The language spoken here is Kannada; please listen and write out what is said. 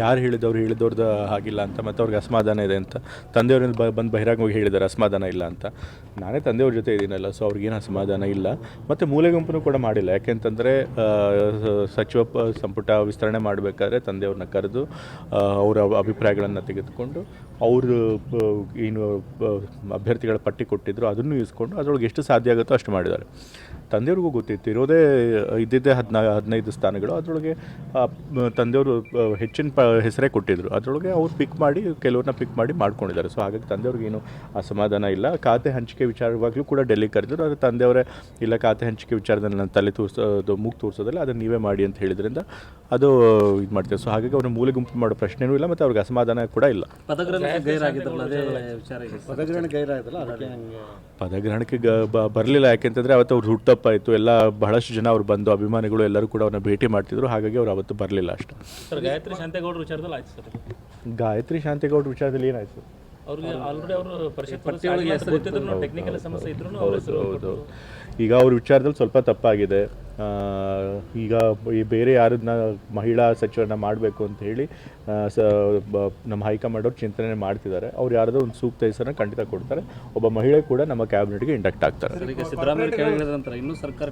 ಯಾರು ಹೇಳಿದವ್ರದ್ದು ಆಗಿಲ್ಲ ಅಂತ, ಮತ್ತು ಅವ್ರಿಗೆ ಅಸಮಾಧಾನ ಇದೆ ಅಂತ ತಂದೆಯವ್ರಿಂದ ಬಂದು ಬಹಿರಂಗವಾಗಿ ಹೇಳಿದ್ದಾರೆ ಅಸಮಾಧಾನ ಇಲ್ಲ ಅಂತ. ನಾನೇ ತಂದೆಯವ್ರ ಜೊತೆ ಇದ್ದೀನಲ್ಲ, ಸೊ ಅವ್ರಿಗೇನು ಅಸಮಾಧಾನ ಇಲ್ಲ. ಮತ್ತು ಮೂಲೆ ಗುಂಪನ್ನು ಕೂಡ ಮಾಡಿಲ್ಲ. ಯಾಕೆಂತಂದರೆ ಸಚಿವ ಸಂಪುಟ ವಿಸ್ತರಣೆ ಮಾಡಬೇಕಾದ್ರೆ ತಂದೆಯವ್ರನ್ನ ಕರೆದು ಅವರ ಅಭಿಪ್ರಾಯಗಳನ್ನು ತೆಗೆದುಕೊಂಡು ಅವರು ಏನು ಅಭ್ಯರ್ಥಿಗಳ ಪಟ್ಟಿ ಕೊಟ್ಟಿದ್ದರು ಅದನ್ನು ಇಸ್ಕೊಂಡು ಅದರೊಳಗೆ ಎಷ್ಟು ಸಾಧ್ಯ ಆಗುತ್ತೋ ಅಷ್ಟು ಮಾಡಿದ್ದಾರೆ. ತಂದೆಯವ್ರಿಗೂ ಗೊತ್ತಿತ್ತು ಇರೋದೇ ಇದ್ದಿದ್ದೇ 15 ಸ್ಥಾನಗಳು. ಅದರೊಳಗೆ ತಂದೆಯವರು ಹೆಚ್ಚಿನ ಹೆಸರೇ ಕೊಟ್ಟಿದ್ದರು. ಅದರೊಳಗೆ ಅವ್ರು ಕೆಲವ್ರನ್ನ ಪಿಕ್ ಮಾಡಿ ಮಾಡ್ಕೊಂಡಿದ್ದಾರೆ. ಸೊ ಹಾಗಾಗಿ ತಂದೆಯವ್ರಿಗೇನು ಅಸಮಾಧಾನ ಇಲ್ಲ. ಖಾತೆ ಹಂಚಿಕೆ ವಿಚಾರವಾಗಲೂ ಕೂಡ ಡೆಲ್ಲಿಗೆ ಕರೆದಿದ್ರು. ಅದು ತಂದೆಯವರೇ ಇಲ್ಲ, ಖಾತೆ ಹಂಚಿಕೆ ವಿಚಾರದಲ್ಲಿ ನಾನು ತಲೆ ತೋರಿಸೋದು ಮೂಗು ತೋರಿಸೋದಿಲ್ಲ, ಅದನ್ನು ನೀವೇ ಮಾಡಿ ಅಂತ ಹೇಳಿದ್ರಿಂದ ಅದು ಇದು ಮಾಡ್ತಾರೆ. ಸೊ ಹಾಗಾಗಿ ಅವ್ರನ್ನ ಮೂಲೆ ಗುಂಪು ಮಾಡೋ ಪ್ರಶ್ನೆಯೂ ಇಲ್ಲ ಮತ್ತು ಅವ್ರಿಗೆ ಅಸಮಾಧಾನ ಕೂಡ ಇಲ್ಲ. ಪದಗ್ರಹಣಕ್ಕೆ ಬರಲಿಲ್ಲ. ಯಾಕೆಂತಂದರೆ ಅವತ್ತು ಅವ್ರು ಹುಟ್ಟಪ್ಪಾಯಿತು, ಎಲ್ಲ ಬಹಳಷ್ಟು ಜನ ಅವ್ರು ಬಂದು ಅಭಿಮಾನಿಗಳು ಎಲ್ಲರೂ ಕೂಡ ಅವ್ರನ್ನ ಭೇಟಿ ಮಾಡ್ತಿದ್ರು. ಹಾಗಾಗಿ ಅವ್ರು ಅವತ್ತು ಬರಲಿಲ್ಲ ಅಷ್ಟೇ. ಗಾಯತ್ರಿ ಶಾಂತೇಗೌಡರ ವಿಚಾರದಲ್ಲಿ ಆಯ್ತು ಸರ್. ಗಾಯತ್ರಿ ಶಾಂತೇಗೌಡರ ವಿಚಾರದಲ್ಲಿ ಏನಾಯಿತು? ಅವ್ರಿಗೆ ಆಲ್ರೆಡಿ ಅವರು ಪರಿಷತ್ ಪಟ್ಟಿಯೊಳಗೆ ಗೊತ್ತಿದ್ರು, ಟೆಕ್ನಿಕಲ್ ಸಮಸ್ಯೆ ಇದ್ರು. ಹೌದು. ಈಗ ಅವ್ರ ವಿಚಾರದಲ್ಲಿ ಸ್ವಲ್ಪ ತಪ್ಪಾಗಿದೆ. ಈಗ ಬೇರೆ ಯಾರನ್ನ ಮಹಿಳಾ ಸಚಿವರನ್ನ ಮಾಡಬೇಕು ಅಂತ ಹೇಳಿ ನಮ್ಮ ಹೈಕಮಾಂಡ್ ಅವ್ರು ಚಿಂತನೆ ಮಾಡ್ತಿದ್ದಾರೆ. ಅವ್ರು ಯಾರಾದರೂ ಒಂದು ಸೂಕ್ತ ಹೆಸರನ್ನ ಖಂಡಿತ ಕೊಡ್ತಾರೆ. ಒಬ್ಬ ಮಹಿಳೆ ಕೂಡ ನಮ್ಮ ಕ್ಯಾಬಿನೆಟ್ಗೆ ಇಂಡಕ್ಟ್ ಆಗ್ತಾರೆ. ಸಿದ್ದರಾಮಯ್ಯ ಇನ್ನೂ ಸರ್ಕಾರ